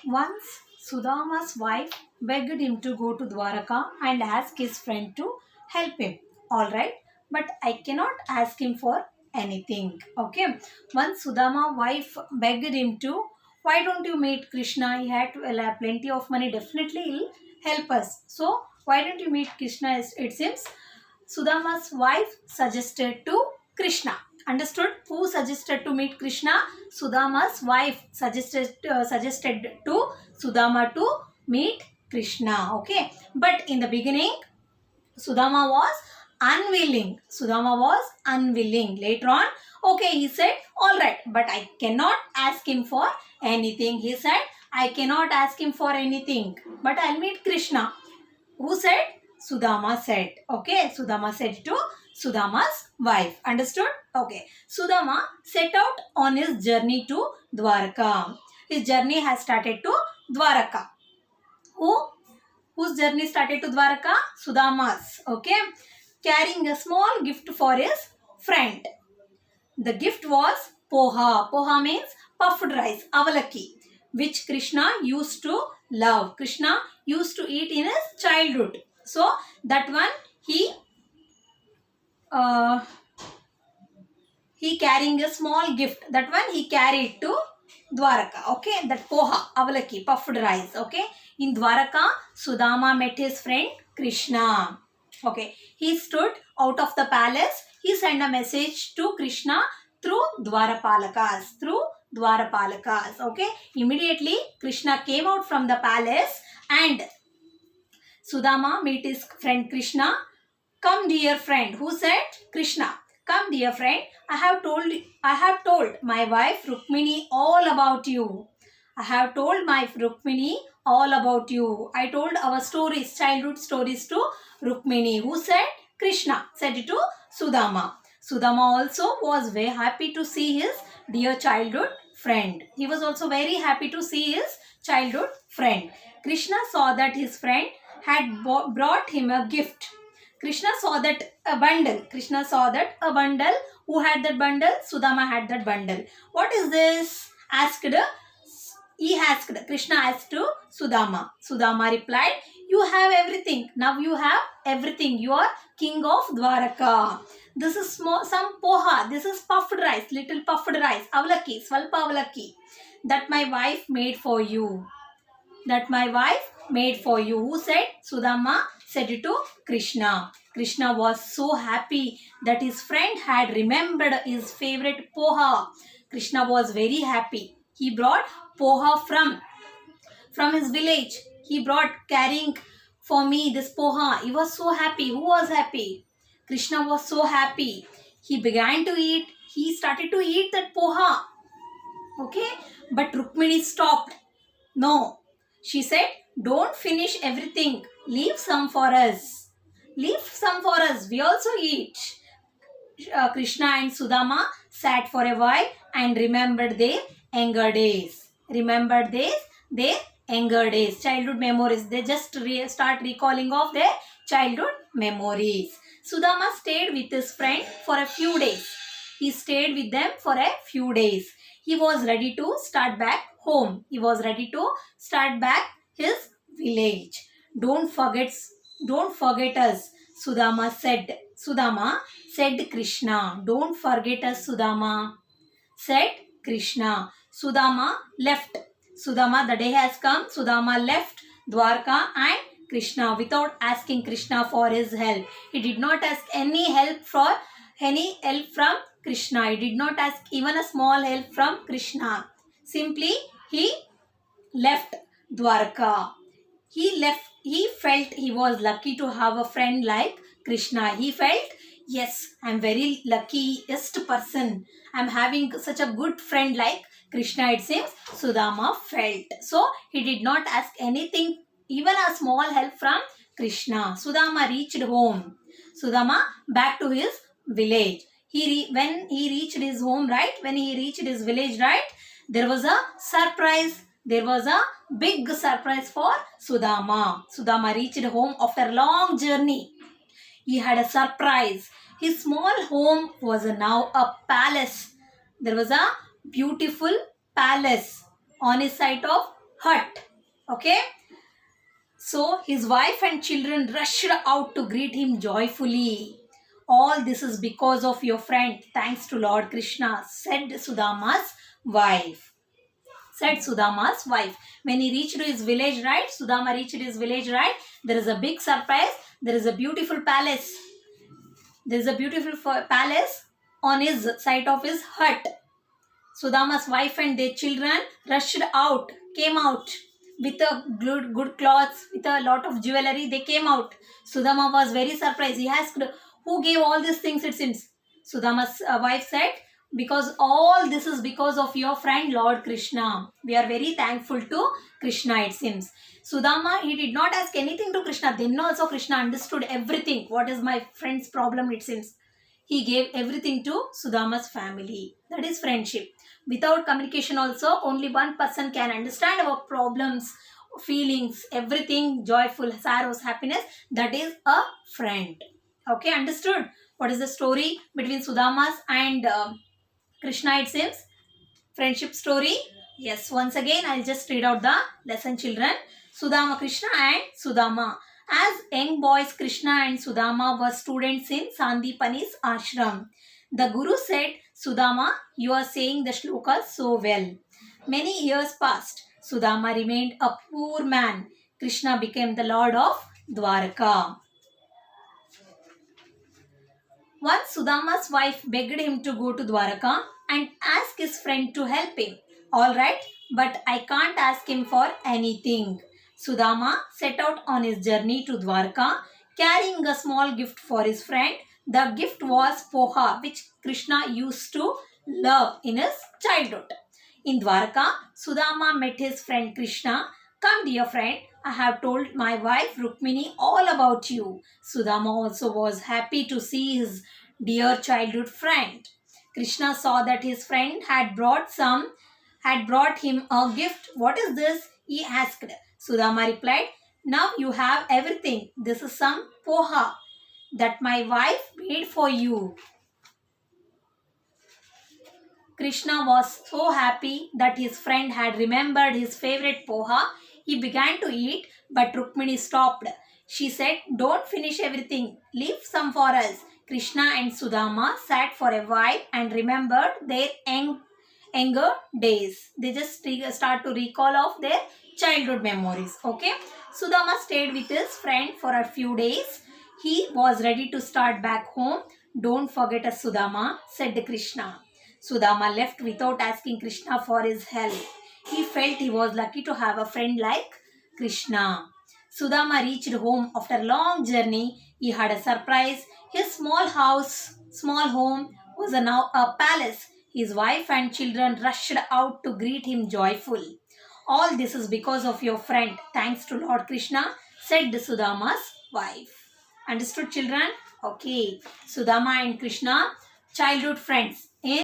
Once Sudama's wife begged him to go to Dwaraka and ask his friend to help him. Alright, but I cannot ask him for anything. Okay. Once Sudama's wife begged him to, why don't you meet Krishna? He had to have plenty of money. Definitely he'll help us. So why don't you meet Krishna? It seems Sudama's wife suggested to Krishna. Understood? Who suggested to meet Krishna? Sudama's wife suggested to Sudama to meet Krishna. Okay. But in the beginning, Sudama was unwilling. Sudama was unwilling. Later on, okay, he said, all right, but I cannot ask him for anything. He said, I cannot ask him for anything, but I'll meet Krishna. Who said? Sudama said. Okay, Sudama said to Sudama's wife. Understood? Okay. Sudama set out on his journey to Dwaraka. His journey has started to Dwaraka. Whose journey started to Dwaraka? Sudama's. Okay. Carrying a small gift for his friend. The gift was poha. Poha means puffed rice, avalaki, which Krishna used to love. Krishna used to eat in his childhood. So that one he carrying a small gift. That one he carried to Dwaraka. Okay, that poha, avalaki, puffed rice. Okay, in Dwaraka, Sudama met his friend Krishna. Okay, he stood out of the palace. He sent a message to Krishna through Dwarapalakas. Okay, immediately Krishna came out from the palace and Sudama meet his friend Krishna. Come, dear friend. Who said? Krishna. Come, dear friend. I have told my wife Rukmini all about you. I have told my Rukmini all about you. I told our stories, childhood stories to Rukmini. Who said? Krishna. Said it to Sudama. Sudama also was very happy to see his dear childhood friend. He was also very happy to see his childhood friend. Krishna saw that his friend had brought him a gift. Krishna saw that a bundle. Who had that bundle? Sudama had that bundle. What is this? Krishna asked to Sudama. Sudama replied, you have everything. Now you have everything. You are king of Dwaraka. This is some poha. This is puffed rice, little puffed rice. Avalaki, swalpa avalaki. That my wife made for you. Who said? Sudama said it to Krishna. Krishna was so happy that his friend had remembered his favorite poha. Krishna was very happy. He brought poha from his village. He brought carrying for me this poha. He was so happy. Who was happy? Krishna was so happy. He began to eat. He started to eat that poha. Okay? But Rukmini stopped. No. She said, don't finish everything. Leave some for us. We also eat. Krishna and Sudama sat for a while and remembered their younger days. Childhood memories. They just start recalling of their childhood memories. Sudama stayed with his friend for a few days. He stayed with them for a few days. He was ready to start back home. His village. Don't forget us, Sudama said Krishna. Don't forget us, Sudama, said Krishna. Sudama left. The day has come. Sudama left Dwarka and Krishna without asking Krishna for his help. He did not ask any help from Krishna. He did not ask even a small help from Krishna. Simply, he left Dwarka. He felt he was lucky to have a friend like Krishna. He felt, yes, I am very luckiest person. I am having such a good friend like Krishna, it seems. Sudama felt. So, he did not ask anything, even a small help from Krishna. Sudama reached home. Sudama back to his village. When he reached his home, right? When he reached his village, right? There was a surprise. There was a big surprise for Sudama. Sudama reached home after a long journey. He had a surprise. His small home was now a palace. There was a beautiful palace on his side of hut. Okay. So his wife and children rushed out to greet him joyfully. All this is because of your friend, thanks to Lord Krishna, said Sudama's wife. Said Sudama's wife. When he reached his village, right? Sudama reached his village, right? There is a big surprise. There is a beautiful palace. There is a beautiful palace on his site of his hut. Sudama's wife and their children rushed out, came out with a good clothes, with a lot of jewelry. They came out. Sudama was very surprised. He asked, who gave all these things, it seems. Sudama's wife said, because all this is because of your friend Lord Krishna. We are very thankful to Krishna, it seems. Sudama, he did not ask anything to Krishna. Then also Krishna understood everything. What is my friend's problem, it seems. He gave everything to Sudama's family. That is friendship. Without communication also, only one person can understand our problems, feelings, everything, joyful, sorrows, happiness. That is a friend. Okay, understood? What is the story between Sudama's and Krishna, it seems? Friendship story. Yes, once again, I'll just read out the lesson, children. Sudama, Krishna and Sudama. As young boys, Krishna and Sudama were students in Sandipani's ashram. The Guru said, Sudama, you are saying the shlokas so well. Many years passed. Sudama remained a poor man. Krishna became the lord of Dwaraka. Once Sudama's wife begged him to go to Dwaraka and ask his friend to help him. All right, but I can't ask him for anything. Sudama set out on his journey to Dwaraka carrying a small gift for his friend. The gift was poha, which Krishna used to love in his childhood. In Dwaraka, Sudama met his friend Krishna. Come, dear friend, I have told my wife Rukmini all about you. Sudama also was happy to see his dear childhood friend. Krishna saw that his friend had brought him a gift. What is this? He asked. Sudama replied, now you have everything. This is some poha that my wife made for you. Krishna was so happy that his friend had remembered his favorite poha. He began to eat, but Rukmini stopped. She said, don't finish everything. Leave some for us. Krishna and Sudama sat for a while and remembered their younger days. They just start to recall of their childhood memories. Okay. Sudama stayed with his friend for a few days. He was ready to start back home. Don't forget us, Sudama, said Krishna. Sudama left without asking Krishna for his help. He felt he was lucky to have a friend like Krishna. Sudama reached home after a long journey. He had a surprise. His small home was now a palace. His wife and children rushed out to greet him joyfully. All this is because of your friend, thanks to Lord Krishna, said Sudama's wife. Understood, children? Okay. Sudama and Krishna, childhood friends.